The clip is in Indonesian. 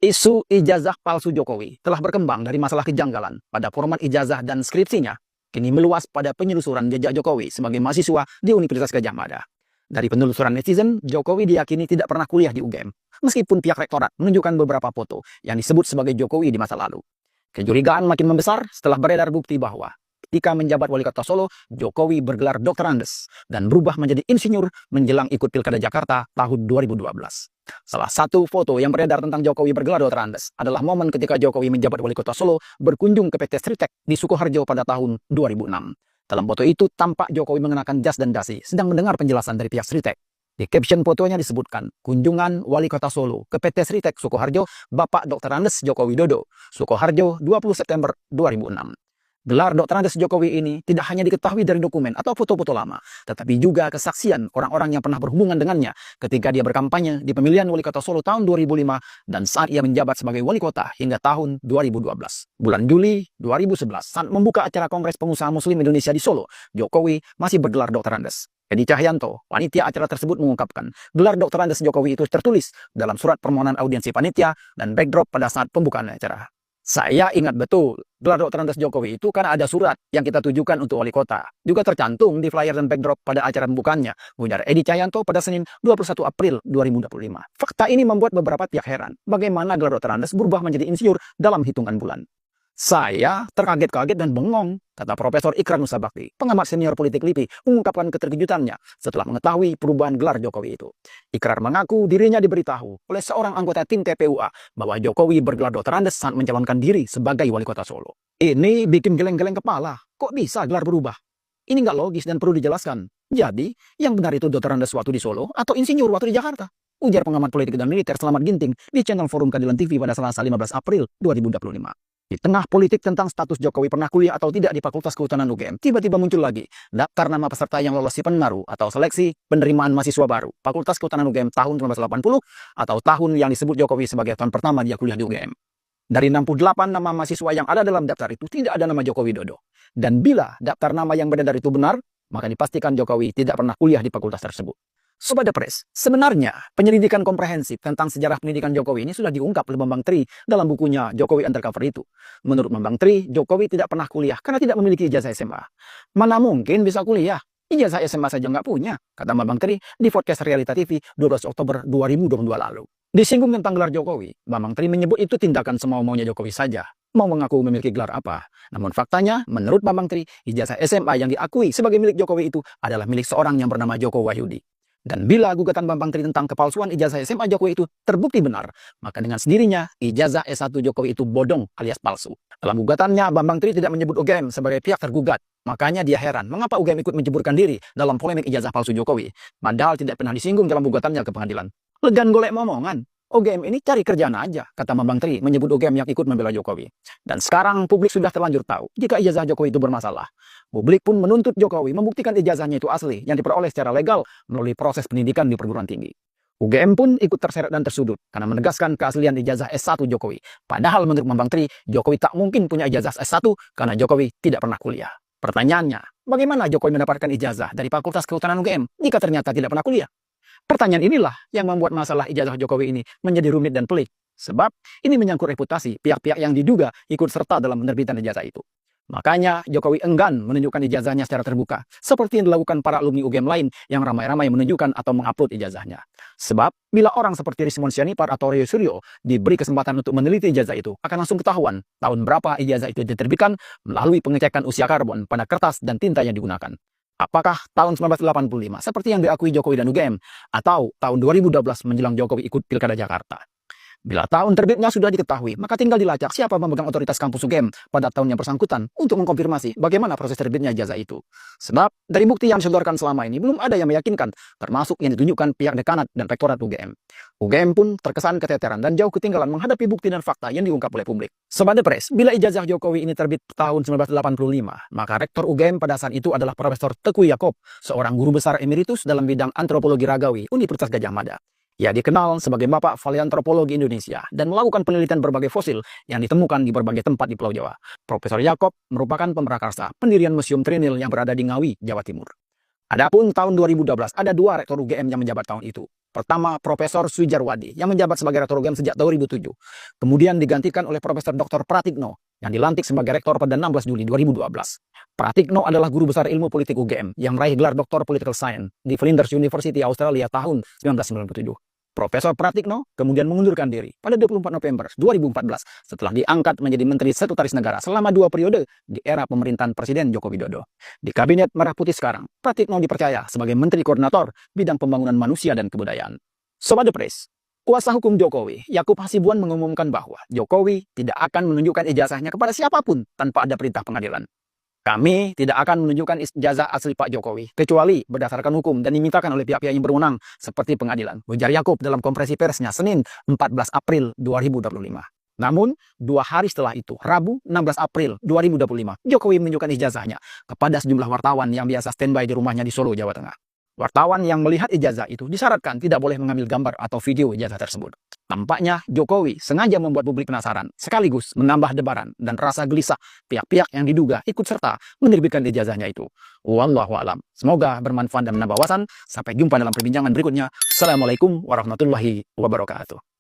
Isu ijazah palsu Jokowi telah berkembang dari masalah kejanggalan pada format ijazah dan skripsinya, kini meluas pada penelusuran jejak Jokowi sebagai mahasiswa di Universitas Gadjah Mada. Dari penelusuran netizen, Jokowi diyakini tidak pernah kuliah di UGM, meskipun pihak rektorat menunjukkan beberapa foto yang disebut sebagai Jokowi di masa lalu. Kecurigaan makin membesar setelah beredar bukti bahwa ketika menjabat wali kota Solo, Jokowi bergelar Dr. Andes dan berubah menjadi insinyur menjelang ikut Pilkada Jakarta tahun 2012. Salah satu foto yang beredar tentang Jokowi bergelar Dr. Andes adalah momen ketika Jokowi menjabat wali kota Solo berkunjung ke PT Stritek di Sukoharjo pada tahun 2006. Dalam foto itu tampak Jokowi mengenakan jas dan dasi sedang mendengar penjelasan dari pihak Stritek. Di caption fotonya disebutkan, kunjungan wali kota Solo ke PT Stritek Sukoharjo, Bapak Dr. Andes Joko Widodo, Sukoharjo 20 September 2006. Gelar Dr. Andes Jokowi ini tidak hanya diketahui dari dokumen atau foto-foto lama, tetapi juga kesaksian orang-orang yang pernah berhubungan dengannya ketika dia berkampanye di pemilihan wali kota Solo tahun 2005 dan saat ia menjabat sebagai wali kota hingga tahun 2012. Bulan Juli 2011, saat membuka acara Kongres Pengusaha Muslim Indonesia di Solo, Jokowi masih bergelar Dr. Andes. Edi Cahyanto, panitia acara tersebut mengungkapkan, gelar Dr. Andes Jokowi itu tertulis dalam surat permohonan audiensi panitia dan backdrop pada saat pembukaan acara. Saya ingat betul, gelar Dr. Andes Jokowi itu karena ada surat yang kita tujukan untuk wali kota. Juga tercantum di flyer dan backdrop pada acara pembukaannya, ujar Edi Cahyanto pada Senin 21 April 2025. Fakta ini membuat beberapa pihak heran, bagaimana gelar Dr. Andes berubah menjadi insinyur dalam hitungan bulan. Saya terkaget-kaget dan bengong, kata Profesor Ikrar Nusa Bakti, pengamat senior politik LIPI, mengungkapkan keterkejutannya setelah mengetahui perubahan gelar Jokowi itu. Ikrar mengaku dirinya diberitahu oleh seorang anggota tim TPUA bahwa Jokowi bergelar Dr. Andes saat mencalonkan diri sebagai wali kota Solo. Ini bikin geleng-geleng kepala. Kok bisa gelar berubah? Ini nggak logis dan perlu dijelaskan. Jadi, yang benar itu Dr. Andes waktu di Solo atau insinyur waktu di Jakarta? Ujar pengamat politik dan militer Selamat Ginting di channel Forum Keadilan TV pada Selasa 15 April 2025. Di tengah politik tentang status Jokowi pernah kuliah atau tidak di Fakultas Kehutanan UGM, tiba-tiba muncul lagi daftar nama peserta yang lolos si penaruh atau seleksi penerimaan mahasiswa baru Fakultas Kehutanan UGM tahun 1980 atau tahun yang disebut Jokowi sebagai tahun pertama dia kuliah di UGM. Dari 68 nama mahasiswa yang ada dalam daftar itu tidak ada nama Joko Widodo. Dan bila daftar nama yang beredar itu benar, maka dipastikan Jokowi tidak pernah kuliah di fakultas tersebut. Sobat The Press, sebenarnya penyelidikan komprehensif tentang sejarah pendidikan Jokowi ini sudah diungkap oleh Bambang Tri dalam bukunya Jokowi Undercover itu. Menurut Bambang Tri, Jokowi tidak pernah kuliah karena tidak memiliki ijazah SMA. Mana mungkin bisa kuliah? Ijazah SMA saja nggak punya, kata Bambang Tri di podcast Realita TV 12 Oktober 2022 lalu. Disinggung tentang gelar Jokowi, Bambang Tri menyebut itu tindakan semau-maunya Jokowi saja. Mau mengaku memiliki gelar apa? Namun faktanya, menurut Bambang Tri, ijazah SMA yang diakui sebagai milik Jokowi itu adalah milik seorang yang bernama Joko Wahyudi. Dan bila gugatan Bambang Tri tentang kepalsuan ijazah SMA Jokowi itu terbukti benar, maka dengan sendirinya ijazah S1 Jokowi itu bodong alias palsu. Dalam gugatannya, Bambang Tri tidak menyebut UGM sebagai pihak tergugat. Makanya dia heran mengapa UGM ikut menjeburkan diri dalam polemik ijazah palsu Jokowi. Padahal tidak pernah disinggung dalam gugatannya ke pengadilan. Legan golek momongan. UGM ini cari kerjaan aja, kata Bambang Tri menyebut UGM yang ikut membela Jokowi. Dan sekarang publik sudah terlanjur tahu jika ijazah Jokowi itu bermasalah. Publik pun menuntut Jokowi membuktikan ijazahnya itu asli yang diperoleh secara legal melalui proses pendidikan di perguruan tinggi. UGM pun ikut terseret dan tersudut karena menegaskan keaslian ijazah S1 Jokowi. Padahal menurut Bambang Tri, Jokowi tak mungkin punya ijazah S1 karena Jokowi tidak pernah kuliah. Pertanyaannya, bagaimana Jokowi mendapatkan ijazah dari Fakultas Kehutanan UGM jika ternyata tidak pernah kuliah? Pertanyaan inilah yang membuat masalah ijazah Jokowi ini menjadi rumit dan pelik. Sebab ini menyangkut reputasi pihak-pihak yang diduga ikut serta dalam penerbitan ijazah itu. Makanya Jokowi enggan menunjukkan ijazahnya secara terbuka, seperti yang dilakukan para alumni UGM lain yang ramai-ramai menunjukkan atau mengupload ijazahnya. Sebab bila orang seperti Rismon Sianipar atau Rio Suryo diberi kesempatan untuk meneliti ijazah itu, akan langsung ketahuan tahun berapa ijazah itu diterbitkan melalui pengecekan usia karbon pada kertas dan tinta yang digunakan. Apakah tahun 1985 seperti yang diakui Jokowi dan UGM atau tahun 2012 menjelang Jokowi ikut Pilkada Jakarta? Bila tahun terbitnya sudah diketahui, maka tinggal dilacak siapa pemegang otoritas kampus UGM pada tahun yang bersangkutan untuk mengkonfirmasi bagaimana proses terbitnya ijazah itu. Sebab dari bukti yang disodorkan selama ini belum ada yang meyakinkan, termasuk yang ditunjukkan pihak dekanat dan rektorat UGM. UGM pun terkesan keteteran dan jauh ketinggalan menghadapi bukti dan fakta yang diungkap oleh publik. Sobat The Press, bila ijazah Jokowi ini terbit tahun 1985, maka rektor UGM pada saat itu adalah Profesor Teguh Yaakob, seorang guru besar emeritus dalam bidang antropologi ragawi Universitas Gadjah Mada. Ia dikenal sebagai Bapak Paleontropologi Indonesia dan melakukan penelitian berbagai fosil yang ditemukan di berbagai tempat di Pulau Jawa. Profesor Yaakob merupakan pemrakarsa pendirian Museum Trinil yang berada di Ngawi, Jawa Timur. Adapun tahun 2012 ada dua rektor UGM yang menjabat tahun itu. Pertama, Profesor Sujarwadi yang menjabat sebagai Rektor UGM sejak 2007. Kemudian digantikan oleh Profesor Dr. Pratikno yang dilantik sebagai Rektor pada 16 Juli 2012. Pratikno adalah guru besar ilmu politik UGM yang meraih gelar Dr. Political Science di Flinders University, Australia tahun 1997. Profesor Pratikno kemudian mengundurkan diri pada 24 November 2014 setelah diangkat menjadi Menteri Sekretaris Negara selama 2 periode di era pemerintahan Presiden Joko Widodo. Di Kabinet Merah Putih sekarang, Pratikno dipercaya sebagai Menteri Koordinator Bidang Pembangunan Manusia dan Kebudayaan. Sobat The Press, kuasa hukum Jokowi, Yakub Hasibuan mengumumkan bahwa Jokowi tidak akan menunjukkan ijazahnya kepada siapapun tanpa ada perintah pengadilan. Kami tidak akan menunjukkan ijazah asli Pak Jokowi, kecuali berdasarkan hukum dan dimintakan oleh pihak-pihak yang berwenang seperti pengadilan, ujar Yakub dalam konferensi persnya Senin 14 April 2025. Namun, 2 hari setelah itu, Rabu 16 April 2025, Jokowi menunjukkan ijazahnya kepada sejumlah wartawan yang biasa standby di rumahnya di Solo, Jawa Tengah. Wartawan yang melihat ijazah itu disyaratkan tidak boleh mengambil gambar atau video ijazah tersebut. Tampaknya Jokowi sengaja membuat publik penasaran, sekaligus menambah debaran dan rasa gelisah pihak-pihak yang diduga ikut serta menerbitkan ijazahnya itu. Wallahu a'lam. Semoga bermanfaat dan menambah wawasan. Sampai jumpa dalam perbincangan berikutnya. Assalamualaikum warahmatullahi wabarakatuh.